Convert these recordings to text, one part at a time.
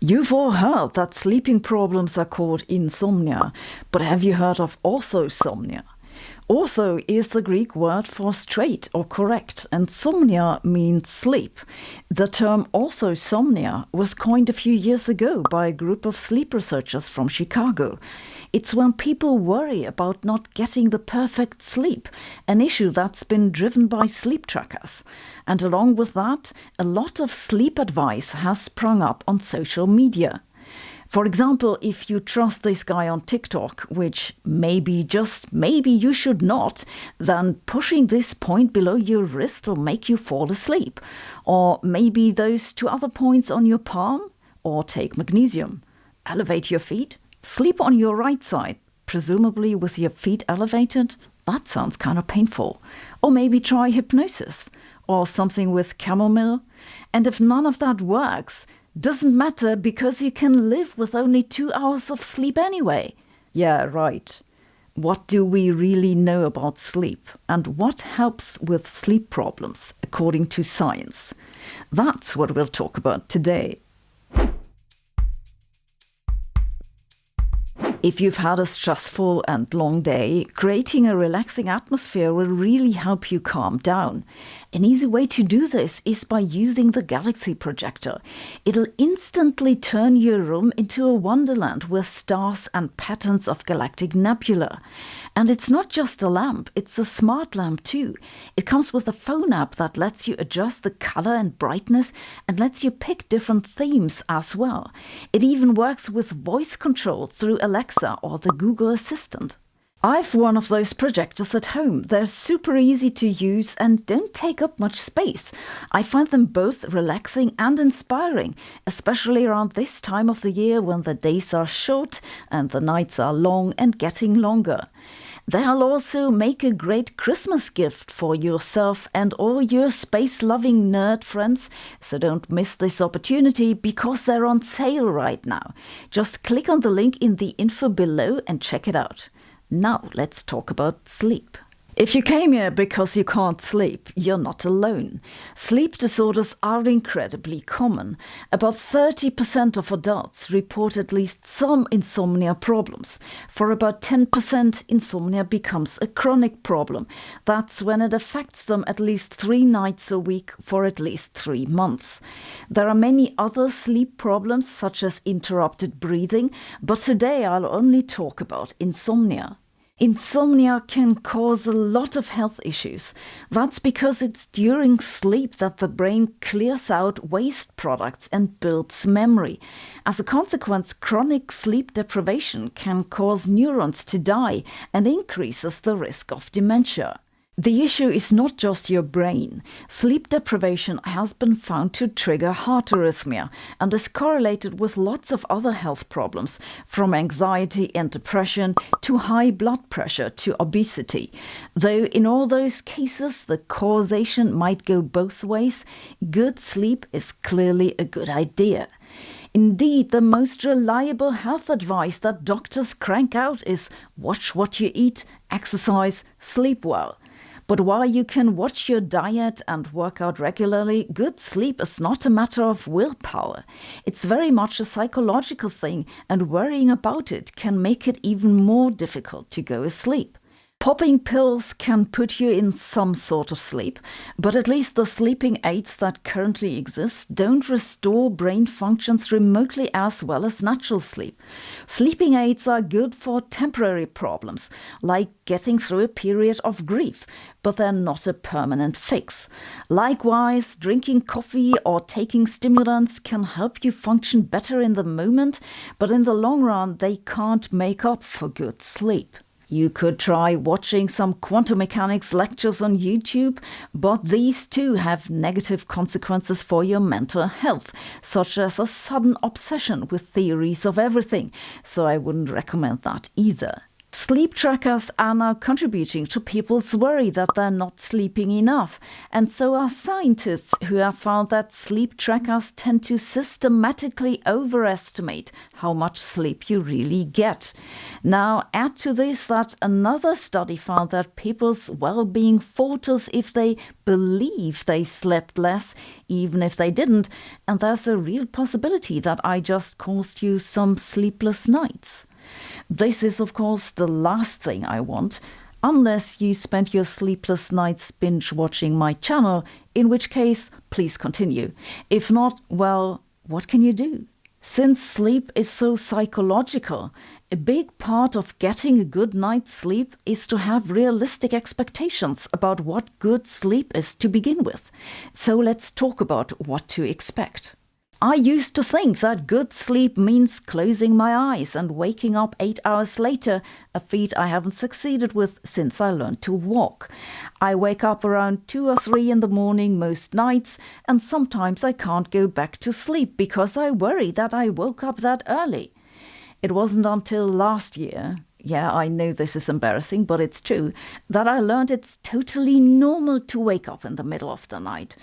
You've all heard that sleeping problems are called insomnia, but have you heard of orthosomnia? Ortho is the Greek word for straight or correct, and somnia means sleep. The term orthosomnia was coined a few years ago by a group of sleep researchers from Chicago. It's when people worry about not getting the perfect sleep, an issue that's been driven by sleep trackers. And along with that, a lot of sleep advice has sprung up on social media. For example, if you trust this guy on TikTok, which maybe, just maybe you should not, then pushing this point below your wrist will make you fall asleep. Or maybe those two other points on your palm? Or take magnesium. Elevate your feet. Sleep on your right side, presumably with your feet elevated. That sounds kind of painful. Or maybe try hypnosis. Or something with chamomile. And if none of that works, doesn't matter because you can live with only 2 hours of sleep anyway. Yeah, right. What do we really know about sleep? And what helps with sleep problems, according to science? That's what we'll talk about today. If you've had a stressful and long day, creating a relaxing atmosphere will really help you calm down. An easy way to do this is by using the Galaxy projector. It'll instantly turn your room into a wonderland with stars and patterns of galactic nebula. And it's not just a lamp, it's a smart lamp too. It comes with a phone app that lets you adjust the color and brightness and lets you pick different themes as well. It even works with voice control through Alexa or the Google Assistant. I've one of those projectors at home. They're super easy to use and don't take up much space. I find them both relaxing and inspiring, especially around this time of the year when the days are short and the nights are long and getting longer. They'll also make a great Christmas gift for yourself and all your space-loving nerd friends, so don't miss this opportunity because they're on sale right now. Just click on the link in the info below and check it out. Now let's talk about sleep. If you came here because you can't sleep, you're not alone. Sleep disorders are incredibly common. About 30% of adults report at least some insomnia problems. For about 10%, insomnia becomes a chronic problem. That's when it affects them at least 3 nights a week for at least 3 months. There are many other sleep problems, such as interrupted breathing, but today I'll only talk about insomnia. Insomnia can cause a lot of health issues. That's because it's during sleep that the brain clears out waste products and builds memory. As a consequence, chronic sleep deprivation can cause neurons to die and increases the risk of dementia. The issue is not just your brain. Sleep deprivation has been found to trigger heart arrhythmia and is correlated with lots of other health problems, from anxiety and depression to high blood pressure to obesity. Though in all those cases the causation might go both ways, good sleep is clearly a good idea. Indeed, the most reliable health advice that doctors crank out is watch what you eat, exercise, sleep well. But while you can watch your diet and work out regularly, good sleep is not a matter of willpower. It's very much a psychological thing, and worrying about it can make it even more difficult to go asleep. Popping pills can put you in some sort of sleep, but at least the sleeping aids that currently exist don't restore brain functions remotely as well as natural sleep. Sleeping aids are good for temporary problems, like getting through a period of grief, but they're not a permanent fix. Likewise, drinking coffee or taking stimulants can help you function better in the moment, but in the long run, they can't make up for good sleep. You could try watching some quantum mechanics lectures on YouTube, but these too have negative consequences for your mental health, such as a sudden obsession with theories of everything, so I wouldn't recommend that either. Sleep trackers are now contributing to people's worry that they're not sleeping enough, and so are scientists who have found that sleep trackers tend to systematically overestimate how much sleep you really get. Now, add to this that another study found that people's well-being falters if they believe they slept less, even if they didn't, and there's a real possibility that I just caused you some sleepless nights. This is, of course, the last thing I want, unless you spent your sleepless nights binge-watching my channel, in which case, please continue. If not, well, what can you do? Since sleep is so psychological, a big part of getting a good night's sleep is to have realistic expectations about what good sleep is to begin with. So let's talk about what to expect. I used to think that good sleep means closing my eyes and waking up 8 hours later, a feat I haven't succeeded with since I learned to walk. I wake up around 2 or 3 in the morning most nights, and sometimes I can't go back to sleep because I worry that I woke up that early. It wasn't until last year, yeah, I know this is embarrassing, but it's true, that I learned it's totally normal to wake up in the middle of the night.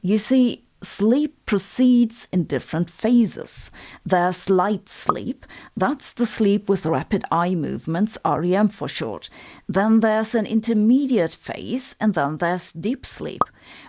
You see, sleep proceeds in different phases. There's light sleep, that's the sleep with rapid eye movements, REM for short. Then there's an intermediate phase, and then there's deep sleep.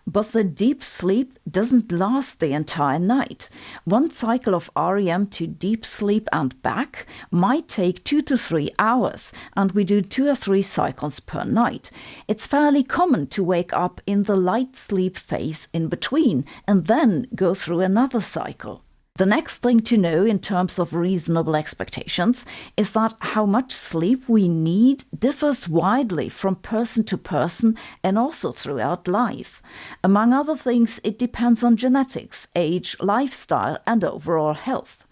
But the deep sleep doesn't last the entire night. One cycle of REM to deep sleep and back might take 2 to 3 hours, and we do 2 or 3 cycles per night. It's fairly common to wake up in the light sleep phase in between, and then go through another cycle. The next thing to know in terms of reasonable expectations is that how much sleep we need differs widely from person to person and also throughout life. Among other things, it depends on genetics, age, lifestyle, and overall health.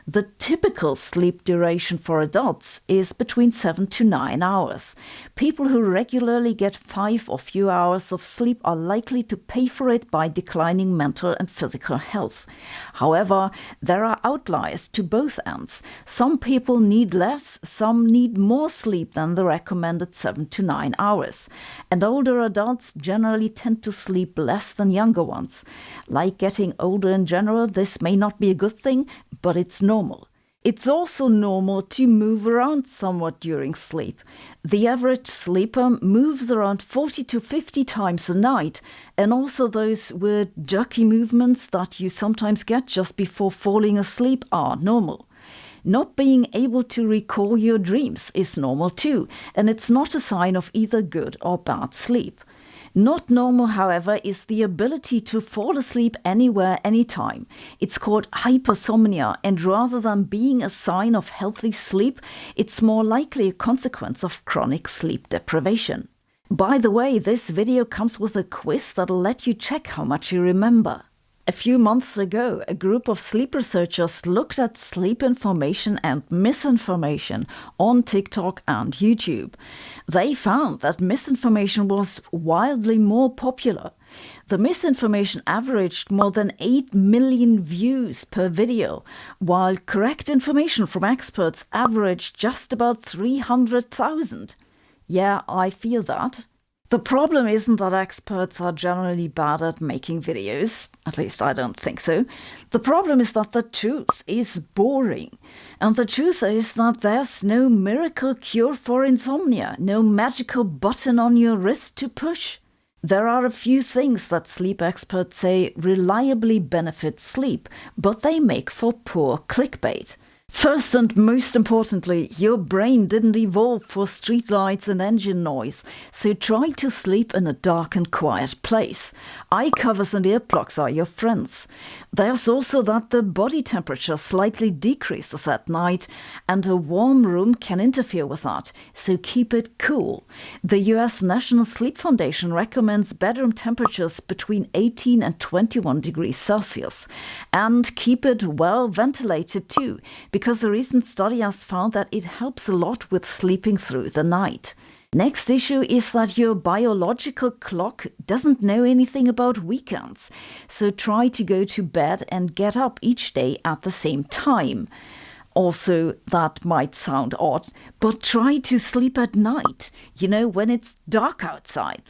The typical sleep duration for adults is between 7 to 9 hours. People who regularly get 5 or fewer hours of sleep are likely to pay for it by declining mental and physical health. However, there are outliers to both ends. Some people need less, some need more sleep than the recommended 7 to 9 hours. And older adults generally tend to sleep less than younger ones. Like getting older in general, this may not be a good thing, but it's normal. It's also normal to move around somewhat during sleep. The average sleeper moves around 40 to 50 times a night, and also those weird jerky movements that you sometimes get just before falling asleep are normal. Not being able to recall your dreams is normal too, and it's not a sign of either good or bad sleep. Not normal, however, is the ability to fall asleep anywhere, anytime. It's called hypersomnia, and rather than being a sign of healthy sleep, it's more likely a consequence of chronic sleep deprivation. By the way, this video comes with a quiz that'll let you check how much you remember. A few months ago, a group of sleep researchers looked at sleep information and misinformation on TikTok and YouTube. They found that misinformation was wildly more popular. The misinformation averaged more than 8 million views per video, while correct information from experts averaged just about 300,000. Yeah, I feel that. The problem isn't that experts are generally bad at making videos, at least I don't think so. The problem is that the truth is boring. And the truth is that there's no miracle cure for insomnia, no magical button on your wrist to push. There are a few things that sleep experts say reliably benefit sleep, but they make for poor clickbait. First and most importantly, your brain didn't evolve for streetlights and engine noise, so try to sleep in a dark and quiet place. Eye covers and earplugs are your friends. There's also that the body temperature slightly decreases at night, and a warm room can interfere with that, so keep it cool. The US National Sleep Foundation recommends bedroom temperatures between 18 and 21 degrees Celsius. And keep it well ventilated too, because a recent study has found that it helps a lot with sleeping through the night. Next issue is that your biological clock doesn't know anything about weekends, so try to go to bed and get up each day at the same time. Also, that might sound odd, but try to sleep at night, when it's dark outside.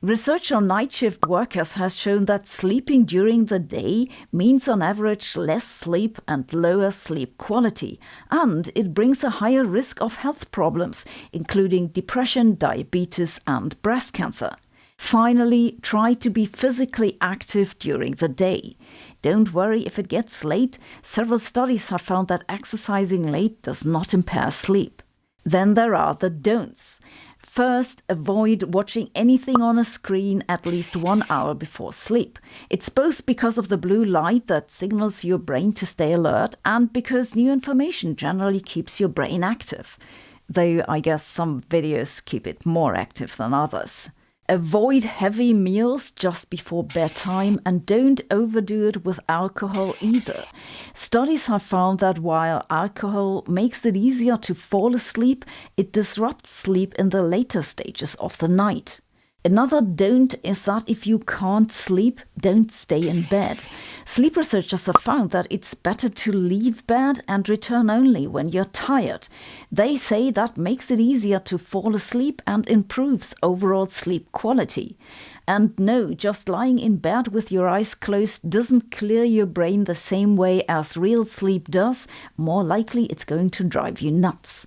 Research on night shift workers has shown that sleeping during the day means on average less sleep and lower sleep quality, and it brings a higher risk of health problems, including depression, diabetes, and breast cancer. Finally, try to be physically active during the day. Don't worry if it gets late. Several studies have found that exercising late does not impair sleep. Then there are the don'ts. First, avoid watching anything on a screen at least 1 hour before sleep. It's both because of the blue light that signals your brain to stay alert and because new information generally keeps your brain active. Though I guess some videos keep it more active than others. Avoid heavy meals just before bedtime and don't overdo it with alcohol either. Studies have found that while alcohol makes it easier to fall asleep, it disrupts sleep in the later stages of the night. Another don't is that if you can't sleep, don't stay in bed. Sleep researchers have found that it's better to leave bed and return only when you're tired. They say that makes it easier to fall asleep and improves overall sleep quality. And no, just lying in bed with your eyes closed doesn't clear your brain the same way as real sleep does. More likely, it's going to drive you nuts.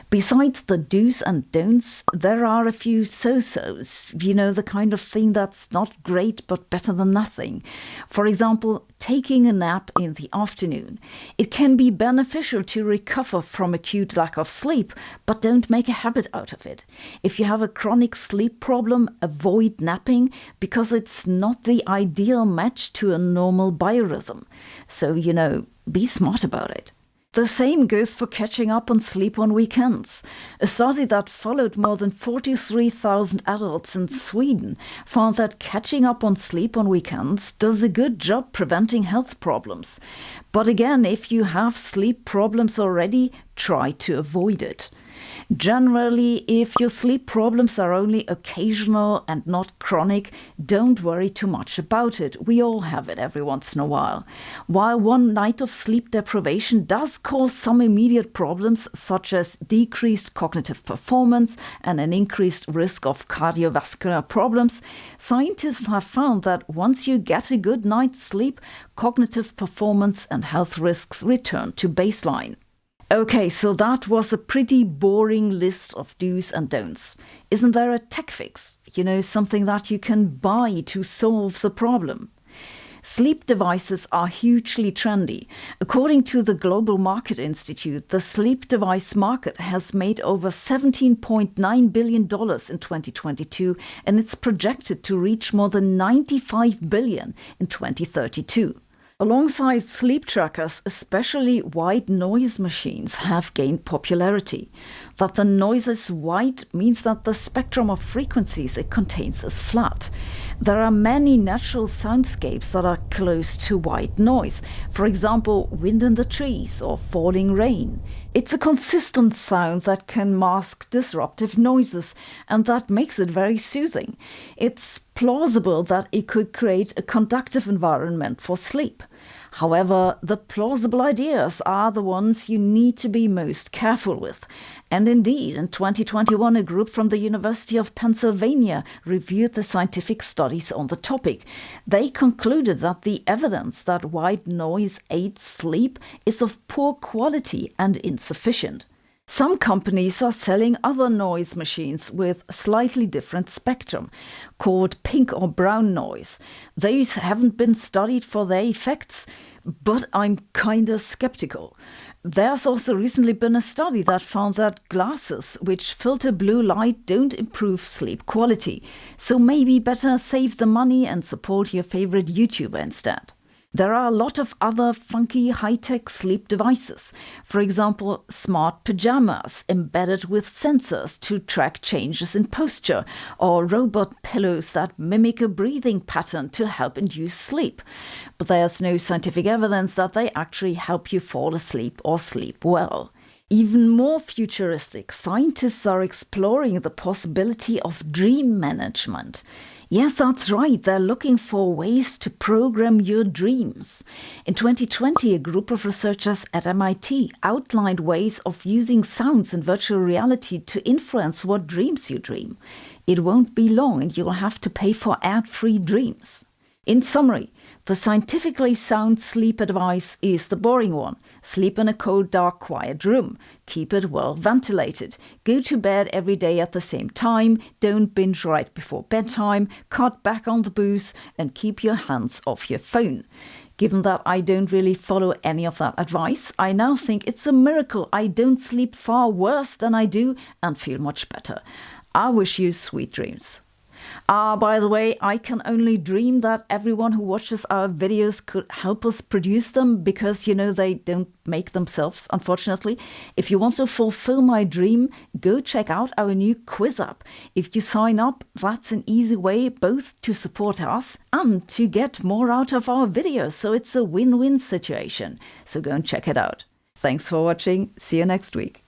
Besides the do's and don'ts, there are a few so-sos, the kind of thing that's not great but better than nothing. For example, taking a nap in the afternoon. It can be beneficial to recover from acute lack of sleep, but don't make a habit out of it. If you have a chronic sleep problem, avoid napping because it's not the ideal match to a normal biorhythm. So, be smart about it. The same goes for catching up on sleep on weekends. A study that followed more than 43,000 adults in Sweden found that catching up on sleep on weekends does a good job preventing health problems. But again, if you have sleep problems already, try to avoid it. Generally, if your sleep problems are only occasional and not chronic, don't worry too much about it. We all have it every once in a while. While one night of sleep deprivation does cause some immediate problems, such as decreased cognitive performance and an increased risk of cardiovascular problems, scientists have found that once you get a good night's sleep, cognitive performance and health risks return to baseline. Okay, so that was a pretty boring list of do's and don'ts. Isn't there a tech fix? Something that you can buy to solve the problem. Sleep devices are hugely trendy. According to the Global Market Institute, the sleep device market has made over $17.9 billion in 2022, and it's projected to reach more than $95 billion in 2032. Alongside sleep trackers, especially white noise machines have gained popularity. That the noise is white means that the spectrum of frequencies it contains is flat. There are many natural soundscapes that are close to white noise, for example, wind in the trees or falling rain. It's a consistent sound that can mask disruptive noises, and that makes it very soothing. It's plausible that it could create a conducive environment for sleep. However, the plausible ideas are the ones you need to be most careful with. And indeed, in 2021, a group from the University of Pennsylvania reviewed the scientific studies on the topic. They concluded that the evidence that white noise aids sleep is of poor quality and insufficient. Some companies are selling other noise machines with slightly different spectrum, called pink or brown noise. Those haven't been studied for their effects, but I'm kinda skeptical. There's also recently been a study that found that glasses which filter blue light don't improve sleep quality, so maybe better save the money and support your favorite YouTuber instead. There are a lot of other funky high-tech sleep devices. For example, smart pajamas embedded with sensors to track changes in posture, or robot pillows that mimic a breathing pattern to help induce sleep. But there's no scientific evidence that they actually help you fall asleep or sleep well. Even more futuristic, scientists are exploring the possibility of dream management. Yes, that's right. They're looking for ways to program your dreams. In 2020, a group of researchers at MIT outlined ways of using sounds in virtual reality to influence what dreams you dream. It won't be long and you'll have to pay for ad-free dreams. In summary, the scientifically sound sleep advice is the boring one. Sleep in a cold, dark, quiet room. Keep it well ventilated. Go to bed every day at the same time. Don't binge right before bedtime. Cut back on the booze and keep your hands off your phone. Given that I don't really follow any of that advice, I now think it's a miracle I don't sleep far worse than I do and feel much better. I wish you sweet dreams. By the way, I can only dream that everyone who watches our videos could help us produce them because, they don't make themselves, unfortunately. If you want to fulfill my dream, go check out our new quiz app. If you sign up, that's an easy way both to support us and to get more out of our videos. So it's a win-win situation. So go and check it out. Thanks for watching. See you next week.